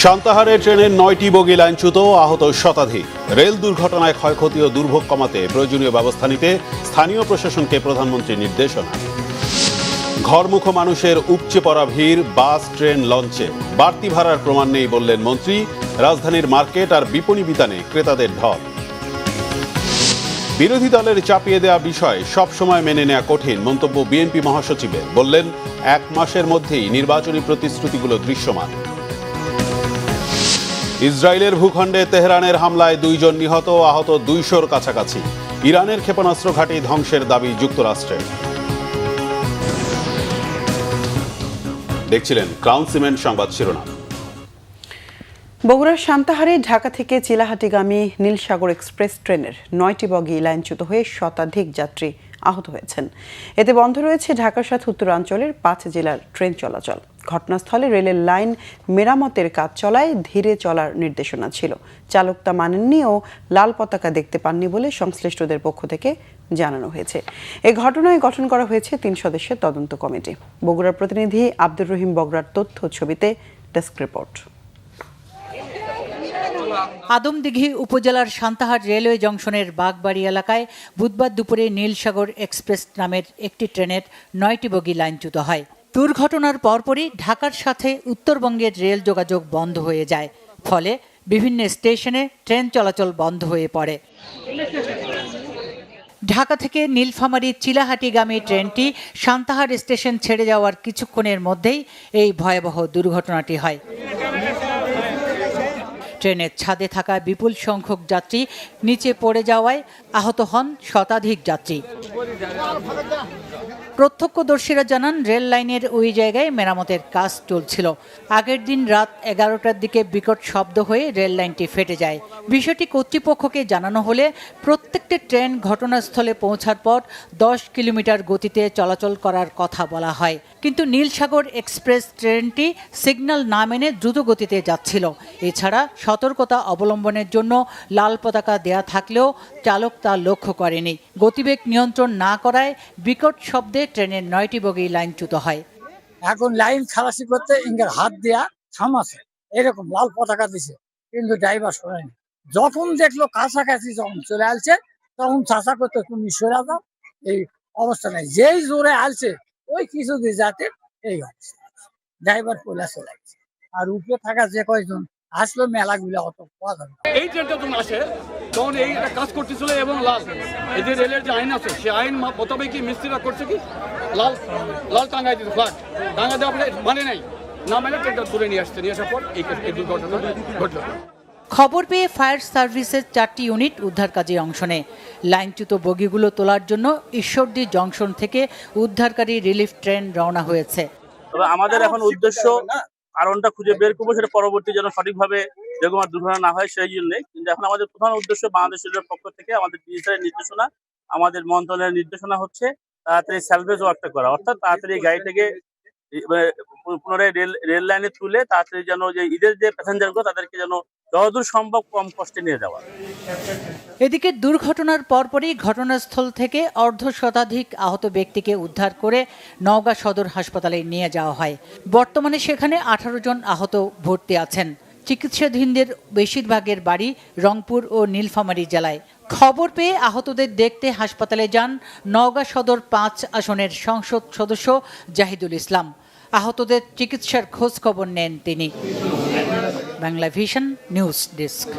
সান্তাহারে ট্রেনের 9টি বগি লাইনচ্যুত, আহত শতাধিক। রেল দুর্ঘটনায় ক্ষয়ক্ষতি ও দুর্ভোগ কমাতে প্রয়োজনীয় ব্যবস্থা নিতে স্থানীয় প্রশাসনকে প্রধানমন্ত্রীর নির্দেশনা। ঘরমুখো মানুষের উপচে পড়া ভিড় বাস, ট্রেন, লঞ্চে। বাড়তি ভাড়ার প্রমাণ নেই বললেন মন্ত্রী। রাজধানীর মার্কেট আর বিপণী বিতানে ক্রেতাদের ঢল। বিরোধী দলের চাপিয়ে দেওয়া বিষয় সবসময় মেনে নেওয়া কঠিন, মন্তব্য বিএনপি মহাসচিবের। বললেন, 1 মাসের মধ্যেই নির্বাচনী প্রতিশ্রুতিগুলো দৃশ্যমান। ইসরায়েলের ভূখণ্ডে তেহরানের হামলায় 2 জন নিহত, আহত 200-র কাছাকাছি। ইরানের ক্ষেপণাস্ত্র ঘাঁটি ধ্বংসের দাবি যুক্তরাষ্ট্রের। দেখছিলেন ক্রাউন সিমেন্ট সংবাদ শিরোনাম। বগুড়ার সান্তাহারে ঢাকা থেকে চিলাহাটিগামী নীলসাগর এক্সপ্রেস ট্রেনের 9টি বগি লাইনচ্যুত হয়ে শতাধিক যাত্রী আহত হয়েছেন। এতে বন্ধ রয়েছে ঢাকার সাথে উত্তরাঞ্চলের 5 জেলার ট্রেন চলাচল। ঘটনাস্থলে রেলের লাইন মেরামতের কাজ চলায় ধীরে চলার নির্দেশনা ছিল। চালক তা মানেননি ও লাল পতাকা দেখতে পাননি বলে সংশ্লিষ্টদের পক্ষ থেকে জানানো হয়েছে। এই ঘটনায় গঠন করা হয়েছে 3 সদস্যের তদন্ত কমিটি। বগুড়ার প্রতিনিধি আব্দুর রহিম বগুড়ার তথ্য ছবিতে ডেস্ক রিপোর্ট। আদমদিঘি উপজেলার সান্তাহার রেলওয়ে জংশনের বাগবাড়ি এলাকায় বুধবার দুপুরে নীলসাগর এক্সপ্রেস নামের একটি ট্রেনের 9টি বগি লাইনচ্যুত হয়। দুর্ঘটনার পরপরই ঢাকার সাথে উত্তরবঙ্গের রেল যোগাযোগ বন্ধ হয়ে যায়। ফলে বিভিন্ন স্টেশনে ট্রেন চলাচল বন্ধ হয়ে পড়ে। ঢাকা থেকে নীলফামারী চিলাহাটিগামী ট্রেনটি সান্তাহার স্টেশন ছেড়ে যাওয়ার কিছুক্ষণের মধ্যেই এই ভয়াবহ দুর্ঘটনাটি হয়। ট্রেনের ছাদে থাকা বিপুল সংখ্যক যাত্রী নিচে পড়ে যাওয়ায় আহত হন শতাধিক যাত্রী। প্রত্যক্ষদর্শীরা জানান, রেল লাইনের ওই জায়গায় মেরামতের কাজ চলছিল। আগের দিন রাত 11টার দিকে বিকট শব্দ হয়ে রেল লাইনটি ফেটে যায়। বিষয়টি কর্তৃপক্ষকে জানানো হলে প্রত্যেকটি ট্রেন ঘটনাস্থলে পৌঁছার পর 10 কিলোমিটার গতিতে চলাচল করার কথা বলা হয়। কিন্তু নীলসাগর এক্সপ্রেস ট্রেনটি সিগন্যাল না মেনে দ্রুত গতিতে যাচ্ছিল। এছাড়া সতর্কতা অবলম্বনের জন্য লাল পতাকা দেয়া থাকলেও চালক তা লক্ষ্য করেনি। গতিবেগ নিয়ন্ত্রণ না করায় বিকট শব্দে ট্রেনের 9টি বগি লাইনচ্যুত হয়। এখন লাইন খালাসি করতে ইঙ্গার হাত দেয়া থামাছে, এরকম লাল পতাকা দিছে, কিন্তু ড্রাইভার শোনেনি। যখন দেখলো কাছাকাছি যখন চলে আসছে তখন চাষা করতে তুমি সরে যাও, এই অবস্থা নেই। যেই জোরে আসছে ওই কিছু দিয়ে যাতে এই অবস্থা, ড্রাইভার পয়লা চলে আসছে। আর উপরে থাকা যে কয়েকজন আসলো মেলাগুলো অত পাওয়া যাবে। এই ট্রেনটা যখন আসে তখন এই কাজ করতেছিল এবং লাল এই যে রেলের যে আইন আছে সে আইন মোতাবেক কি মিস্ত্রিরা করছে কি লাল লাল টাঙ্গাই দিতে ফ্ল্যাগ টাঙ্গা দেওয়া মানে নাই, না মানে ট্রেনটা তুলে নিয়ে আসছে। নিয়ে আসার পর এই দুর্ঘটনা ঘটল। খবর পেয়ে ফায়ার সার্ভিসের 4টি ইউনিট উদ্ধার কাজে অংশ নেয়। লাইনচ্যুত বগিগুলো তোলার জন্য ঈশ্বরদী জংশন থেকে উদ্ধারকারী রিলিফ ট্রেন রওনা হয়েছে। তবে আমাদের এখন উদ্দেশ্য কারণটা খুঁজে বের করবো, সেটা পরবর্তী যেন সঠিকভাবে যেরকম আর দুর্ঘটনা না হয় সেই জন্যই। কিন্তু এখন আমাদের প্রধান উদ্দেশ্য বাংলাদেশের পক্ষ থেকে আমাদের ডিজিটালের নির্দেশনা, আমাদের মন্ত্রণালয়ের নির্দেশনা হচ্ছে তাড়াতাড়ি স্যালভেজ ওয়ার্কটা করা, অর্থাৎ তাড়াতাড়ি গাড়িটাকে পুনরায় রেল লাইনে তুলে তাড়াতাড়ি যেন যে ঈদের যে প্যাসেঞ্জারগুলো তাদেরকে যেন যতদূর সম্ভব কম কষ্টে নিয়ে যাওয়া। এদিকে দুর্ঘটনার পরপরই ঘটনাস্থল থেকে অর্ধশতাধিক আহত ব্যক্তিকে উদ্ধার করে নওগাঁ সদর হাসপাতালে নিয়ে যাওয়া হয়। বর্তমানে সেখানে 18 জন আহত ভর্তি আছেন। চিকিৎসাধীনদের বেশিরভাগের বাড়ি রংপুর ও নীলফামারী জেলায়। খবর পেয়ে আহতদের দেখতে হাসপাতালে যান নওগাঁ সদর 5 আসনের সংসদ সদস্য জাহিদুল ইসলাম। আহতদের চিকিৎসার খোঁজ খবর নেন তিনি। Bangla vision news desk.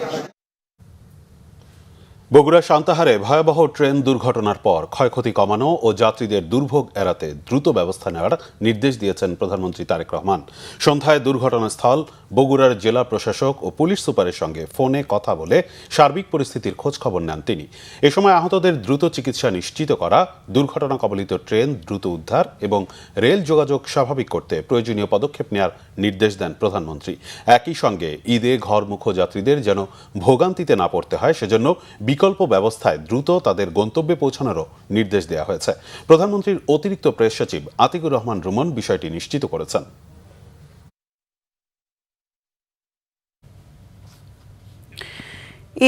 Bogura সান্তাহারে ভয়াবহ ট্রেন দুর্ঘটনার পর ক্ষয়ক্ষতি কমানো ও যাত্রীদের দুর্ভোগ এড়াতে দ্রুত ব্যবস্থা নেওয়ার নির্দেশ দিয়েছেন প্রধানমন্ত্রী তারেক রহমান। সন্ধ্যায় দুর্ঘটনাস্থল বগুড়ার জেলা প্রশাসক ও পুলিশ সুপারের সঙ্গে ফোনে কথা বলে সার্বিক পরিস্থিতির খোঁজ খবর নেন তিনি। এ সময় আহতদের দ্রুত চিকিৎসা নিশ্চিত করা, দুর্ঘটনা কবলিত ট্রেন দ্রুত উদ্ধার এবং রেল যোগাযোগ স্বাভাবিক করতে প্রয়োজনীয় পদক্ষেপ নেওয়ার নির্দেশ দেন প্রধানমন্ত্রী। একই সঙ্গে ঈদে ঘরমুখো যাত্রীদের যেন ভোগান্তিতে না পড়তে হয় সেজন্য বিকল্প ব্যবস্থায় দ্রুত তাদের গন্তব্যে পৌঁছানোরও নির্দেশ দেওয়া হয়েছে। প্রধানমন্ত্রীর অতিরিক্ত প্রেস সচিব আতিকুর রহমান রুমন বিষয়টি নিশ্চিত করেছেন।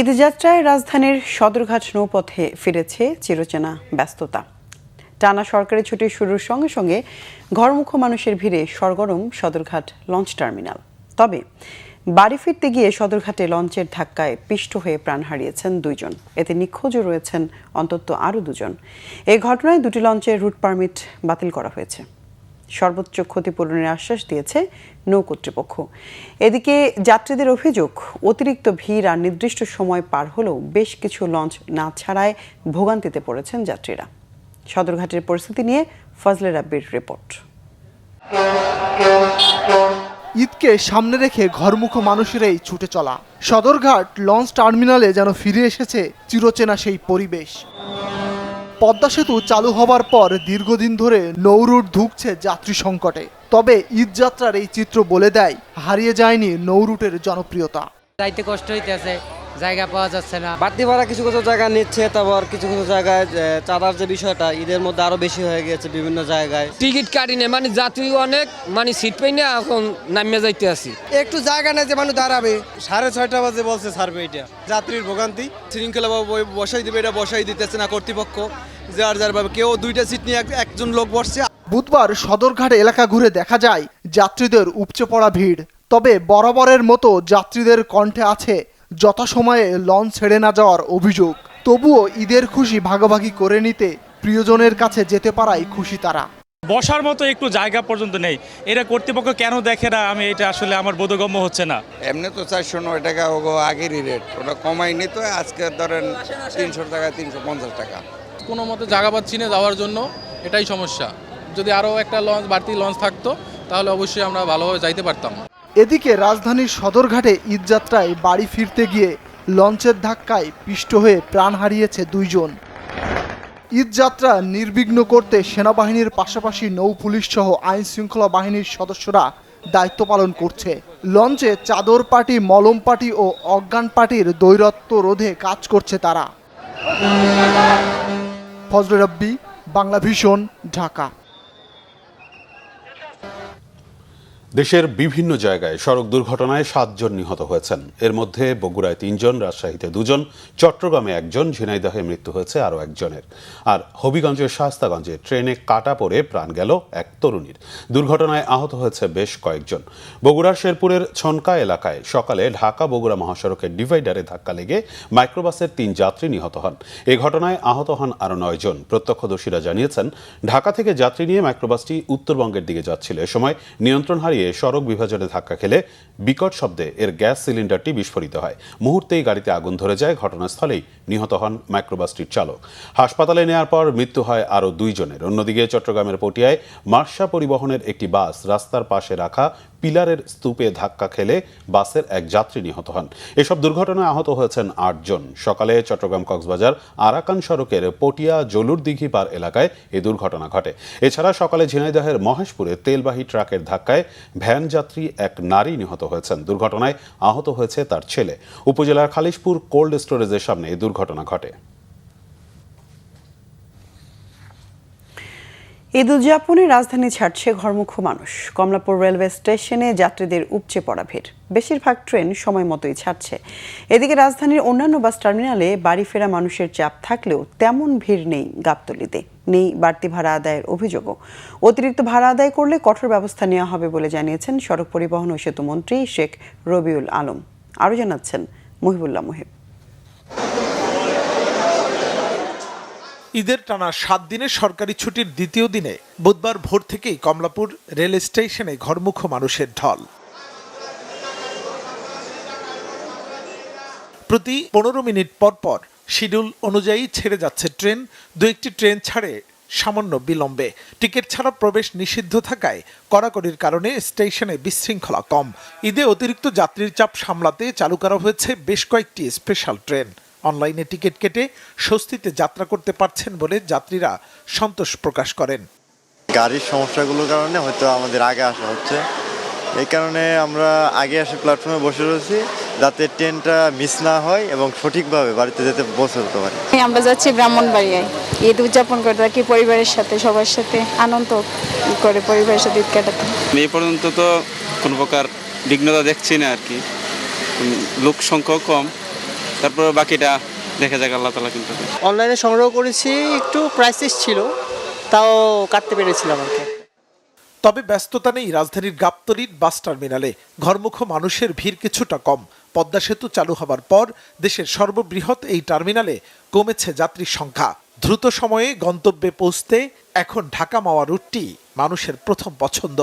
ঈদযাত্রায় রাজধানীর সদরঘাট নৌপথে ফিরেছে চিরচেনা ব্যস্ততা। টানা সরকারি ছুটি শুরুর সঙ্গে সঙ্গে ঘরমুখো মানুষের ভিড়ে সরগরম সদরঘাট লঞ্চ টার্মিনাল। তবে বাড়ি ফিরতে গিয়ে সদরঘাটে লঞ্চের ধাক্কায় পিষ্ট হয়ে প্রাণ হারিয়েছেন 2 জন। এতে নিখোঁজও রয়েছেন অন্তত আরও 2 জন। এই ঘটনায় 2টি লঞ্চের রুট পারমিট বাতিল করা হয়েছে। সর্বোচ্চ ক্ষতিপূরণের আশ্বাস দিয়েছে নৌ কর্তৃপক্ষ। এদিকে যাত্রীদের অভিযোগ, অতিরিক্ত ভিড় আর নির্দিষ্ট সময় পার হলেও বেশ কিছু লঞ্চ না ছাড়ায় ভোগান্তিতে পড়েছেন যাত্রীরা। সদরঘাটের পরিস্থিতি নিয়ে ফজলে রাব্বির রিপোর্ট। ঈদকে সামনে রেখে ঘরমুখো মানুষেরাই ছুটে চলা সদরঘাট লঞ্চ টার্মিনালে যেন ফিরে এসেছে চিরচেনা সেই পরিবেশ। পদ্মা সেতু চালু হবার পর দীর্ঘদিন ধরে নৌরুট ধুঁকছে যাত্রী সংকটে। তবে ঈদ যাত্রার এই চিত্র বলে দেয়, হারিয়ে যায়নি নৌরুটের জনপ্রিয়তা। যাইতে কষ্ট হইতেছে, জায়গা পাওয়া যাচ্ছে না। বাড়তি ভাড়া কিছু কিছু জায়গায় নিচ্ছে, তারপর কিছু কিছু জায়গায় চাঁদার যে বিষয়টা ঈদের মধ্যে আরো বেশি হয়ে গেছে বিভিন্ন জায়গায়। টিকিট কাটি নেই, মানে যাত্রী অনেক, মানে সিট পাই না, এখন নামিয়ে যাইতে আসি। একটু জায়গা নেই যে মানুষ দাঁড়াবে। 6:30 বাজে বলছে ছাড়বে, এটা যাত্রীর ভোগান্তি। শৃঙ্খলা বসাই দিবে, এটা বসাই দিতেছে না কর্তৃপক্ষ। যার ভাবে কেউ 2টা সিট নিয়ে একজন লোক বসছে। বুধবার সদরঘাট এলাকা ঘুরে দেখা যায় যাত্রীদের উপচে পড়া ভিড়। তবে বরাবরের মতো যাত্রীদের কণ্ঠে আছে যথাসময়ে লঞ্চ ছেড়ে না যাওয়ার অভিযোগ। তবুও ঈদের খুশি ভাগাভাগি করে নিতে প্রিয়জনের কাছে যেতে পারায় খুশি তারা। বসার মতো একটু জায়গা পর্যন্ত নেই। এটা কর্তৃপক্ষ কেন দেখে না, আমি এটা আসলে আমার বোধগম্য হচ্ছে না। এমনি তো 409 টাকা আগেরই রেট, ওটা কমায়নি তো। আজকে ধরেন 300 টাকা, 350 টাকা। কোনো মতো জায়গা পাচ্ছি না যাওয়ার জন্য, এটাই সমস্যা। যদি আরও একটা লঞ্চ, বাড়তি লঞ্চ থাকতো তাহলে অবশ্যই আমরা ভালোভাবে যাইতে পারতাম। এদিকে রাজধানীর সদরঘাটে ঈদযাত্রায় বাড়ি ফিরতে গিয়ে লঞ্চের ধাক্কায় পিষ্ট হয়ে প্রাণ হারিয়েছে 2 জন। ঈদযাত্রা নির্বিঘ্ন করতে সেনাবাহিনীর পাশাপাশি নৌ পুলিশ সহ আইন শৃঙ্খলা বাহিনীর সদস্যরা দায়িত্ব পালন করছে। লঞ্চে চাদর পার্টি, মলম পার্টি ও অজ্ঞান পার্টির দৈরত্ব রোধে কাজ করছে তারা। ফজলে রাব্বি, বাংলা ভিশন, ঢাকা। দেশের বিভিন্ন জায়গায় সড়ক দুর্ঘটনায় 7 জন নিহত হয়েছেন। এর মধ্যে বগুড়ায় 3 জন, রাজশাহীতে 2 জন, চট্টগ্রামে 1 জন, ঝিনাইদহে মৃত্যু হয়েছে আরও 1 জনের। আর হবিগঞ্জের শায়েস্তাগঞ্জে ট্রেনে কাটা পড়ে প্রাণ গেল এক তরুণীর। দুর্ঘটনায় আহত হয়েছে বেশ কয়েকজন। বগুড়ার শেরপুরের ছনকা এলাকায় সকালে ঢাকা বগুড়া মহাসড়কের ডিভাইডারে ধাক্কা লেগে মাইক্রোবাসের 3 যাত্রী নিহত হন। এ ঘটনায় আহত হন আরও 9 জন। প্রত্যক্ষদর্শীরা জানিয়েছেন, ঢাকা থেকে যাত্রী নিয়ে মাইক্রোবাসটি উত্তরবঙ্গের দিকে যাচ্ছিল। এ সময় নিয়ন্ত্রণ হারিয়ে সড়ক বিভাজনে ধাক্কা খেলে বিকট শব্দে এর গ্যাস সিলিন্ডারটি বিস্ফোরিত হয়। মুহূর্তেই গাড়িতে আগুন ধরে যায়। ঘটনাস্থলেই নিহত হন মাইক্রোবাসটির চালক। হাসপাতালে নেওয়ার পর মৃত্যু হয় আরও 2 জনের। অন্যদিকে চট্টগ্রামের পটিয়ায় মার্শা পরিবহনের একটি বাস রাস্তার পাশে রাখা পিলারের স্তূপে ধাক্কা খেলে বাসের এক যাত্রী নিহত হন। এসব দুর্ঘটনায় আহত হয়েছেন 8 জন। সকালে চট্টগ্রাম কক্সবাজার আরাকান সড়কের পটিয়া জলুর দিঘি পার এলাকায় এই দুর্ঘটনা ঘটে। এছাড়া সকালে ঝিনাইদহের মহেশপুরে তেলবাহী ট্রাকের ধাক্কায় ভ্যান যাত্রী এক নারী নিহত হয়েছেন। দুর্ঘটনায় আহত হয়েছে তার ছেলে। উপজেলার খালিশপুর কোল্ড স্টোরেজের সামনে এই দুর্ঘটনা ঘটে। ঈদ উদযাপনে রাজধানী ছাড়ছে ঘরমুখো মানুষ। কমলাপুর রেলওয়ে স্টেশনে যাত্রীদের উপচে পড়া ভিড়। বেশিরভাগ ট্রেন সময় মতোই ছাড়ছে। এদিকে রাজধানীর অন্যান্য বাস টার্মিনালে বাড়ি ফেরা মানুষের চাপ থাকলেও তেমন ভিড় নেই গাবতলীতে। নেই বাড়তি ভাড়া আদায়ের অভিযোগও। অতিরিক্ত ভাড়া আদায় করলে কঠোর ব্যবস্থা নেওয়া হবে বলে জানিয়েছেন সড়ক পরিবহন ও সেতু মন্ত্রী শেখ রবিউল আলম। আরও জানাচ্ছেন মহিবুল্লাহ মুহিব। ঈদের টানা 7 দিনের সরকারি ছুটির দ্বিতীয় দিনে বুধবার ভোর থেকেই কমলাপুর রেল স্টেশনে ঘরমুখো মানুষের ঢল। প্রতি 15 মিনিট পর পর শিডিউল অনুযায়ী ছেড়ে যাচ্ছে ট্রেন। 2-1টি ট্রেন ছাড়ে সামান্য বিলম্বে। টিকিট ছাড়া প্রবেশ নিষিদ্ধ থাকায় কড়াকড়ির কারণে স্টেশনে বিশৃঙ্খলা কম। ঈদে অতিরিক্ত যাত্রীর চাপ সামলাতে চালু করা হয়েছে বেশ কয়েকটি স্পেশাল ট্রেন। অনলাইনে টিকিট কেটে স্বস্তিতে যাত্রা করতে পারছেন বলে যাত্রীরা সন্তোষ প্রকাশ করেন। গাড়ির সমস্যাগুলোর কারণে হয়তো আমাদের আগে আসা হচ্ছে, এই কারণে আমরা আগে এসে প্ল্যাটফর্মে বসে রয়েছি যাতে ট্রেনটা মিস না হয় এবং সঠিকভাবে বাড়িতে যেতে পৌঁছতে পারি। আমরা যাচ্ছি ব্রাহ্মণবাড়িয়ায় ঈদ উদযাপন করতে, থাকি পরিবারের সাথে, সবার সাথে আনন্দ করে পরিবারের সাথে ঈদ কাটাতে। এই পর্যন্ত তো কোনো প্রকার বিঘ্নতা দেখছি না আর কি, লোক সংখ্যা কম, তারপর বাকিটা দেখা যাক আল্লাহ তাআলা। কিন্তু অনলাইনে সংগ্রহ করেছি, একটু প্রাইসেস ছিল, তাও কাটতে পেরেছিলাম আর কি। তবে ব্যস্ততা নেই রাজধানীর গাবতলীর বাস টার্মিনালে। ঘরমুখ মানুষের ভিড় কিছুটা কম। পদ্মা সেতু চালু হবার পর দেশের সর্ববৃহৎ এই টার্মিনালে কমেছে যাত্রীর সংখ্যা। দ্রুত সময়ে গন্তব্যে পৌঁছতে এখন ঢাকা মাওয়া রুটটি মানুষের প্রথম পছন্দ।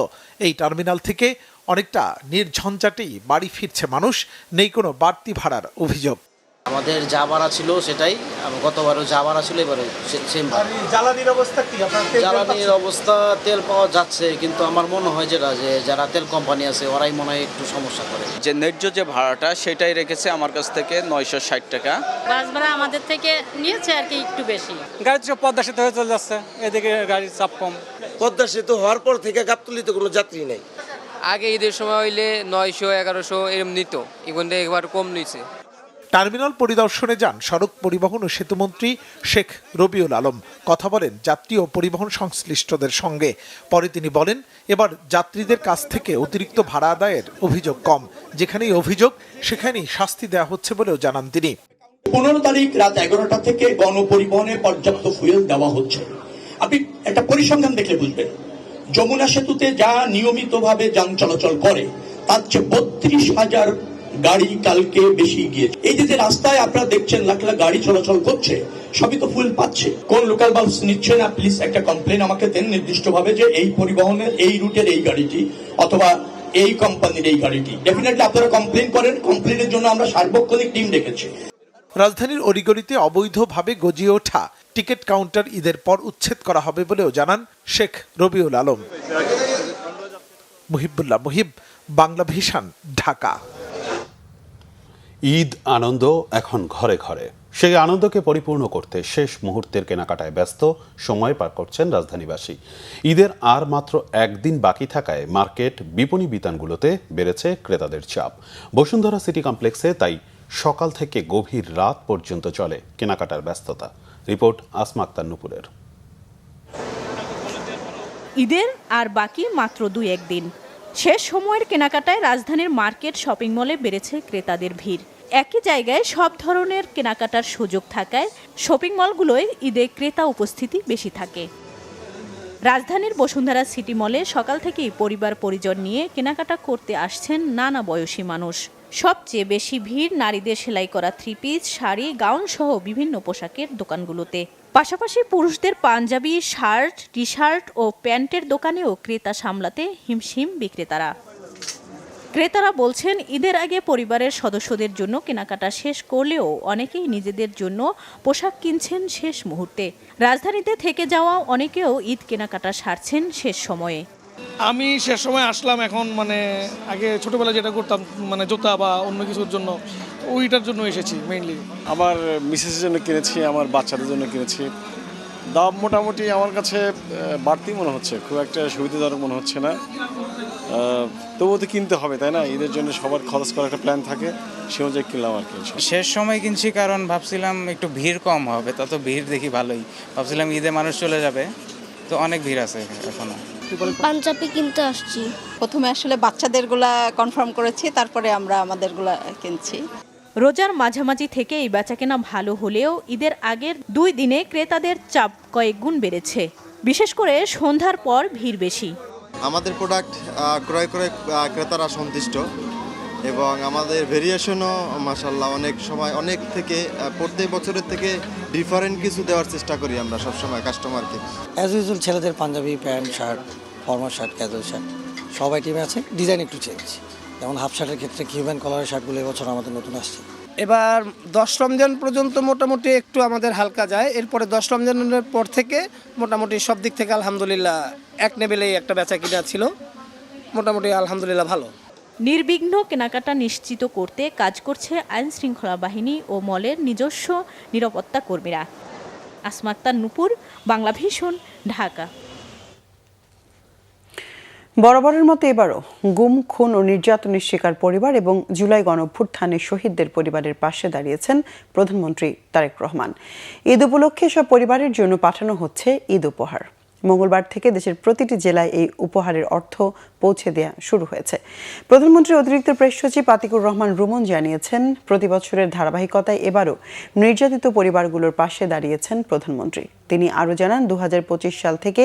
এই টার্মিনাল থেকে অনেকটা নির্ঝঞ্ঝাটেই বাড়ি ফিরছে মানুষ, নেই কোনো বাড়তি ভাড়ার অভিযোগ। আমাদের যা ভাড়া ছিল সেটাই, গতবারও যা ভাড়া ছিল এবারও সেম ভাড়া। জ্বালানির অবস্থা কি? জ্বালানির অবস্থা তেল পাওয়া যাচ্ছে, কিন্তু আমার মনে হয় যে যারা তেল কোম্পানি আছে ওরাই মনে হয় একটু সমস্যা করে। যে ন্যায্য যে ভাড়াটা সেটাই রেখেছে আমার কাছ থেকে 960 টাকা। বাস ভাড়া আমাদের থেকে নিয়েছে আর কি একটু বেশি। গাড়ি তো পদ্মা সেতু হয়ে চলে যাচ্ছে, এদিকে গাড়ির চাপ কম। পদ্মা সেতু হওয়ার পর থেকে গাবতলীতে কোনো যাত্রী নেই। আগে ঈদের সময় হইলে 900-1100 এরকম নিত, এখন একবার কম নিছে। টার্মিনাল পরিদর্শনে যান সড়ক পরিবহন ও সেতুমন্ত্রী শেখ রবিউল আলম। কথা বলেন যাত্রী ও পরিবহন সংশ্লিষ্টদের সঙ্গে। পরে তিনি বলেন, এবার যাত্রীদের কাছ থেকে অতিরিক্ত ভাড়া আদায়ের অভিযোগ কম। যেখানেই অভিযোগ সেখানেই শাস্তি দেওয়া হচ্ছে বলেও জানান তিনি। 15 তারিখ রাত 11টা থেকে গণপরিবহনে পর্যাপ্ত ফুয়েল দেওয়া হচ্ছে। আপনি একটা পরিসংখ্যান দেখলে বুঝবেন, যমুনা সেতুতে যা নিয়মিতভাবে যান চলাচল করে তার চেয়ে 32,000 গাড়ি কালকে বেশি গিয়েছে। এই যে রাস্তায় আপনারা দেখছেন লাখ লাখ গাড়ি চলাচল করছে, সবই তো ফুয়েল পাচ্ছে। কোন লোকাল বাস নিচ্ছে না, প্লিজ একটা কমপ্লেন আমাকে দেন নির্দিষ্টভাবে যে এই পরিবহনের এই রুটের এই গাড়িটি অথবা এই কোম্পানির এই গাড়িটি। ডেফিনেটলি আপনারা কমপ্লেন করেন, কমপ্লেনের জন্য আমরা সার্বক্ষণিক টিম রেখেছি। রাজধানীর অলিগলিতে অবৈধভাবে গজিয়ে ওঠা টিকিট কাউন্টার ঈদের পর উচ্ছেদ করা হবে বলেও জানান শেখ রবিউল আলম। মুহিবুল্লাহ মুহিব, বাংলা ভিশন, ঢাকা। ঈদ আনন্দ এখন ঘরে ঘরে। সেই আনন্দকে পরিপূর্ণ করতে শেষ মুহূর্তের কেনাকাটায় ব্যস্ত সময় পার করছেন রাজধানীবাসী। ঈদের আর মাত্র একদিন বাকি থাকায় মার্কেট, বিপণী বিতানগুলোতে বেড়েছে ক্রেতাদের চাপ। বসুন্ধরা সিটি কমপ্লেক্সে তাই সকাল থেকে গভীর রাত পর্যন্ত চলে কেনাকাটার ব্যস্ততা। রিপোর্ট আসমা আক্তার নুপুরের। ঈদের আর বাকি মাত্র 2-1 দিন। শেষ সময়ের কেনাকাটায় রাজধানীর মার্কেট, শপিং মলে বেড়েছে ক্রেতাদের ভিড়। একই জায়গায় সব ধরনের কেনাকাটার সুযোগ থাকায় শপিং মলগুলোয় ঈদে ক্রেতা উপস্থিতি বেশি থাকে। রাজধানীর বসুন্ধরা সিটি মলে সকাল থেকেই পরিবার পরিজন নিয়ে কেনাকাটা করতে আসছেন নানা বয়সী মানুষ। সবচেয়ে বেশি ভিড় নারীদের সেলাই করা 3 পিস, শাড়ি, গাউন সহ বিভিন্ন পোশাকের দোকানগুলোতে। পাশাপাশি পুরুষদের পাঞ্জাবি, শার্ট, টি শার্ট ও প্যান্টের দোকানেও ক্রেতা সামলাতে হিমশিম বিক্রেতারা। ক্রেতারা বলছেন, ঈদের আগে পরিবারের সদস্যদের জন্য কেনাকাটা শেষ করলেও অনেকেই নিজেদের জন্য পোশাক কিনছেন শেষ মুহূর্তে। রাজধানীতে থেকে যাওয়া অনেকেও ঈদ কেনাকাটা সারছেন শেষ সময়ে। আমি শেষ সময় আসলাম, এখন আগে ছোটবেলায় যেটা করতাম জুতা বা অন্য কিছুর জন্য, ওইটার জন্য এসেছি মেইনলি। আমার মিসেসের জন্য কিনেছি, আমার বাচ্চাদের জন্য কিনেছি। দাম মোটামুটি আমার কাছে বাড়তি মনে হচ্ছে, খুব একটা সুবিধাজনক মনে হচ্ছে না। তবুও তো কিনতে হবে, তাই না? ঈদের জন্য সবার খরচ করার একটা প্ল্যান থাকে, সে অনুযায়ী কিনলাম আর কি। শেষ সময় কিনছি কারণ ভাবছিলাম একটু ভিড় কম হবে, তত ভিড় দেখি ভালোই। ভাবছিলাম ঈদে মানুষ চলে যাবে, তো অনেক ভিড় আছে এখনো। পাঞ্জাবি কিনতে আসছি। প্রথমে আসলে বাচ্চাদেরগুলা কনফার্ম করেছি, তারপরে আমরা আমাদেরগুলা কিনছি। রোজার মাঝামাঝি থেকে এই বেচাকেনা ভালো হলেও ঈদের আগের 2 দিনে ক্রেতাদের চাপ কয়েক গুণ বেড়েছে। বিশেষ করে সন্ধ্যার পর ভিড় বেশি। আমাদের প্রোডাক্ট ক্রয় করে ক্রেতারা সন্তুষ্ট এবং আমাদের ভেরিয়েশনও মাশাআল্লাহ অনেক সময় অনেক থেকে প্রত্যেক বছরের থেকে ডিফারেন্ট কিছু দেওয়ার চেষ্টা করি আমরা সবসময় কাস্টমারকে। অ্যাজ ইউজুয়াল ছেলেদের panjabi, pant, shirt, formal shirt, casual shirt সব আইটেমে আছে, ডিজাইন একটু চেঞ্জ। যেমন হাফ শার্টের ক্ষেত্রে কিউবান কলারের শার্টগুলো এবছর আমাদের নতুন আসছে। এবার 10 রমজান পর্যন্ত মোটামুটি একটু আমাদের হালকা যায়, এরপরে 10 রমজানের পর থেকে মোটামুটি সব দিক থেকে আলহামদুলিল্লাহ এক লেভেলেই একটা বেচা কিনা ছিল, মোটামুটি আলহামদুলিল্লাহ ভালো। নির্বিঘ্ন কেনাকাটা নিশ্চিত করতে কাজ করছে আইন শৃঙ্খলা বাহিনী ও মলের নিজস্ব নিরাপত্তা কর্মীরা। আসমা আক্তার নুপুর, বাংলা ভিশন, ঢাকা। বরাবরের মতো এবারও গুম, খুন ও নির্যাতনের শিকার পরিবার এবং জুলাই গণঅভ্যুত্থানের শহীদদের পরিবারের পাশে দাঁড়িয়েছেন প্রধানমন্ত্রী তারেক রহমান। ঈদ উপলক্ষে সব পরিবারের জন্য পাঠানো হচ্ছে ঈদ উপহার। মঙ্গলবার থেকে দেশের প্রতিটি জেলায় এই উপহারের অর্থ পৌঁছে দেওয়া শুরু হয়েছে। প্রধানমন্ত্রীর অতিরিক্ত প্রেস সচিব আতিকুর রহমান রুমন জানিয়েছেন, প্রতি বছরের ধারাবাহিকতায় এবারও নির্যাতিত পরিবারগুলোর পাশে দাঁড়িয়েছেন প্রধানমন্ত্রী। তিনি আরও জানান, 2025 সাল থেকে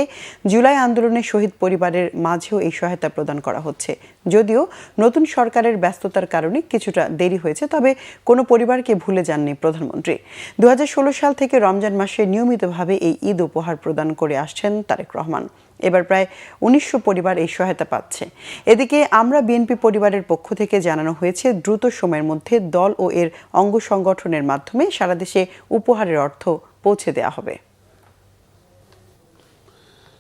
জুলাই আন্দোলনে শহীদ পরিবারের মাঝেও এই সহায়তা প্রদান করা হচ্ছে। যদিও নতুন সরকারের ব্যস্ততার কারণে কিছুটা দেরি হয়েছে, তবে কোনো পরিবারকে ভুলে যাননি প্রধানমন্ত্রী। 2016 সাল থেকে রমজান মাসে নিয়মিতভাবে এই ঈদ উপহার প্রদান করে আসছেন তারেক রহমান। এবার প্রায় 1900 পরিবার এই সহায়তা পাচ্ছে। এদিকে আমরা বিএনপি পরিবারের পক্ষ থেকে জানানো হয়েছে, দ্রুত সময়ের মধ্যে দল ও এর অঙ্গ সংগঠনের মাধ্যমে সারা দেশে উপহারের অর্থ পৌঁছে দেওয়া হবে।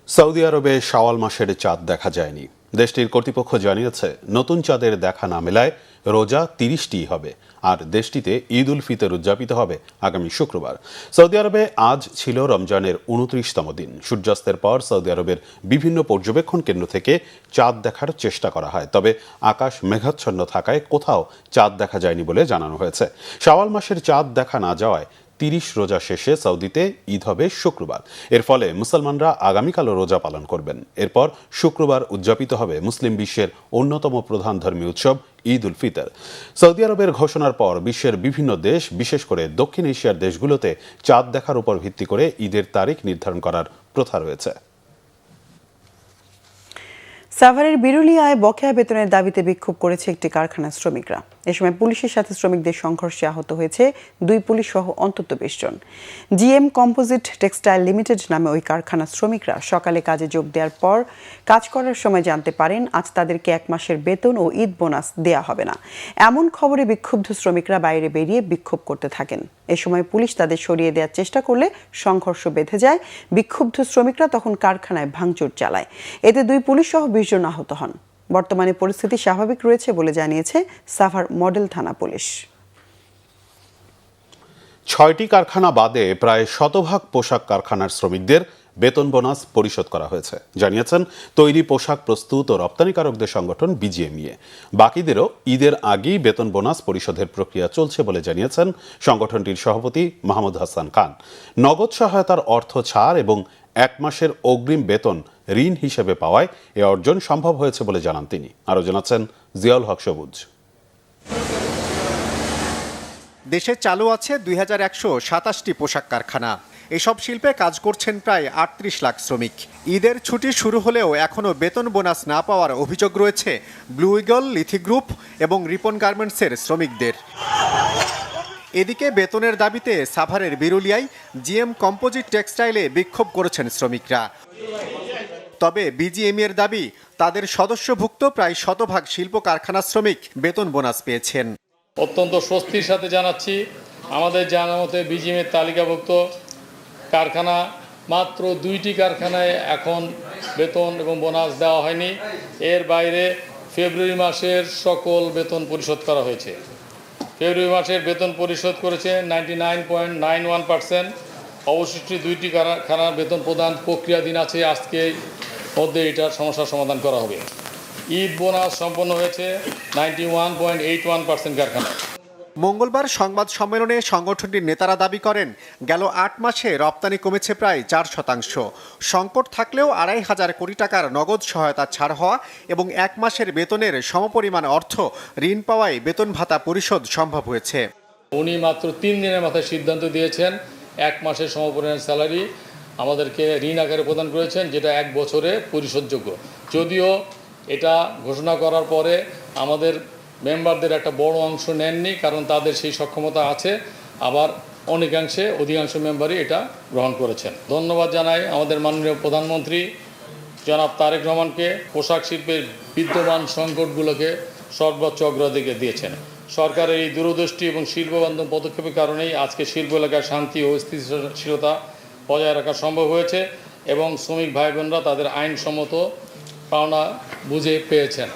সৌদি আরবে শাওয়াল মাসের চাঁদ দেখা যায়নি। দেশটির কর্তৃপক্ষ জানিয়েছে, নতুন চাঁদের দেখা না মেলায় রোজা 30টি হবে, আর দেশটিতে ঈদ উল ফিতর উদযাপিত হবে আগামী শুক্রবার। সৌদি আরবে আজ ছিল রমজানের 29তম দিন। সূর্যাস্তের পর সৌদি আরবের বিভিন্ন পর্যবেক্ষণ কেন্দ্র থেকে চাঁদ দেখার চেষ্টা করা হয়, তবে আকাশ মেঘাচ্ছন্ন থাকায় কোথাও চাঁদ দেখা যায়নি বলে জানানো হয়েছে। শাওয়াল মাসের চাঁদ দেখা না যাওয়ায় 30 রোজা শেষে সৌদিতে ঈদ হবে শুক্রবার। এর ফলে মুসলমানরা আগামীকালও রোজা পালন করবেন। এরপর শুক্রবার উদযাপিত হবে মুসলিম বিশ্বের অন্যতম প্রধান ধর্মীয় উৎসব ঈদ উল ফিতর। সৌদি আরবের ঘোষণার পর বিশ্বের বিভিন্ন দেশ, বিশেষ করে দক্ষিণ এশিয়ার দেশগুলোতে চাঁদ দেখার উপর ভিত্তি করে ঈদের তারিখ নির্ধারণ করার প্রথা রয়েছে। সাভারের বিরুলিয়ায় বকেয়া বেতনের দাবিতে বিক্ষোভ করেছে একটি কারখানার শ্রমিকরা। এ সময় পুলিশের সাথে শ্রমিকদের সংঘর্ষে আহত হয়েছে 2 পুলিশ সহ অন্তত 20 জন। জিএম কম্পোজিট টেক্সটাইল লিমিটেড নামে ওই কারখানার শ্রমিকরা সকালে কাজে যোগ দেওয়ার পর কাজ করার সময় জানতে পারেন, আজ তাদেরকে 1 মাসের বেতন ও ঈদ বোনাস দেয়া হবে না। এমন খবরে বিক্ষুব্ধ শ্রমিকরা বাইরে বেরিয়ে বিক্ষোভ করতে থাকেন। এ সময় পুলিশ তাদের সরিয়ে দেওয়ার চেষ্টা করলে সংঘর্ষ বেঁধে যায়। বিক্ষুব্ধ শ্রমিকরা তখন কারখানায় ভাঙচুর চালায়। এতে 2 পুলিশ সহ 20 জন আহত হন। বর্তমানে পরিস্থিতি স্বাভাবিক রয়েছে বলে জানিয়েছে সাভার মডেল থানা পুলিশ। 6টি কারখানা বাদে প্রায় 100% পোশাক কারখানার শ্রমিকদের বেতন বোনাস পরিশোধ করা হয়েছে, জানিয়েছেন তৈরি পোশাক প্রস্তুত ও রপ্তানিকারকদের সংগঠন বিজিএমইএ। বাকিদেরও ঈদের আগেই বেতন বোনাস পরিশোধের প্রক্রিয়া চলছে বলে জানিয়েছেন সংগঠনটির সভাপতি মাহমুদ হাসান খান। নগদ সহায়তার অর্থ ছাড় এবং 1 মাসের অগ্রিম বেতন ঋণ হিসেবে পাওয়ায় এ অর্জন সম্ভব হয়েছে বলে জানান তিনি। আরও জানাচ্ছেন জিয়াউল হক সবুজ। দেশে চালু আছে 2127টি পোশাক কারখানা। এসব শিল্পে কাজ করছেন প্রায় 38 লাখ শ্রমিক। ঈদের ছুটি শুরু হলেও এখনও বেতন বোনাস না পাওয়ার অভিযোগ রয়েছে ব্লু ইগল, লিথি গ্রুপ এবং রিপন গার্মেন্টসের শ্রমিকদের। এদিকে বেতনের দাবিতে সাভারের বিরুলিয়ায় জিএম কম্পোজিট টেক্সটাইলে বিক্ষোভ করেছেন শ্রমিকরা। তবে বিজিএমইএর দাবি, তাদের সদস্যভুক্ত প্রায় 100% শিল্প কারখানা শ্রমিক বেতন বোনাস পেয়েছেন। অত্যন্ত স্বস্তির সাথে জানাচ্ছি, আমাদের জানা মতে বিজিএমএর তালিকাভুক্ত কারখানা মাত্র 2টি কারখানায় এখন বেতন এবং বোনাস দেওয়া হয়নি। এর বাইরে ফেব্রুয়ারি মাসের সকল বেতন পরিশোধ করা হয়েছে। ফেব্রুয়ারি মাসের বেতন পরিশোধ করেছে 99.91%। অবশিষ্ট 2টি কারখানার বেতন প্রদান প্রক্রিয়াধীন আছে। আজকে মধ্যে এটার সমস্যার সমাধান করা হবে। ঈদ বোনাস সম্পন্ন হয়েছে 91.81% কারখানায়। মঙ্গলবার সংবাদ সম্মেলনে সংগঠনটির নেতারা দাবি করেন, গেল 8 মাসে রপ্তানি কমেছে প্রায় 4%। সংকট থাকলেও 2,500 কোটি টাকার নগদ সহায়তা ছাড় হওয়া এবং 1 মাসের বেতনের সমপরিমাণ অর্থ ঋণ পাওয়ায় বেতন ভাতা পরিশোধ সম্ভব হয়েছে। উনি মাত্র 3 দিনের মাথায় সিদ্ধান্ত দিয়েছেন 1 মাসের সমপরিমাণ স্যালারি আমাদেরকে ঋণ আকারে প্রদান করেছেন, যেটা 1 বছরে পরিশোধযোগ্য। যদিও এটা ঘোষণা করার পরে আমাদের মেম্বারদের একটা বড় অংশ নেননি, কারণ তাদের সেই সক্ষমতা আছে। আবার অধিকাংশ মেম্বারই এটা গ্রহণ করেছেন। ধন্যবাদ জানাই আমাদের মাননীয় প্রধানমন্ত্রী জনাব তারেক রহমানকে। পোশাক শিল্পের বিদ্যমান সংকটগুলোকে সর্বোচ্চ অগ্রাধিকার দিয়েছেন। সরকারের এই দূরদৃষ্টি এবং শিল্পবান্ধব পদক্ষেপের কারণেই আজকে শিল্প এলাকার শান্তি ও স্থিতিশীলতা বজায় রাখা সম্ভব হয়েছে এবং শ্রমিক ভাই বোনরা তাদের আইনসম্মত পাওনা বুঝে পেয়েছেন।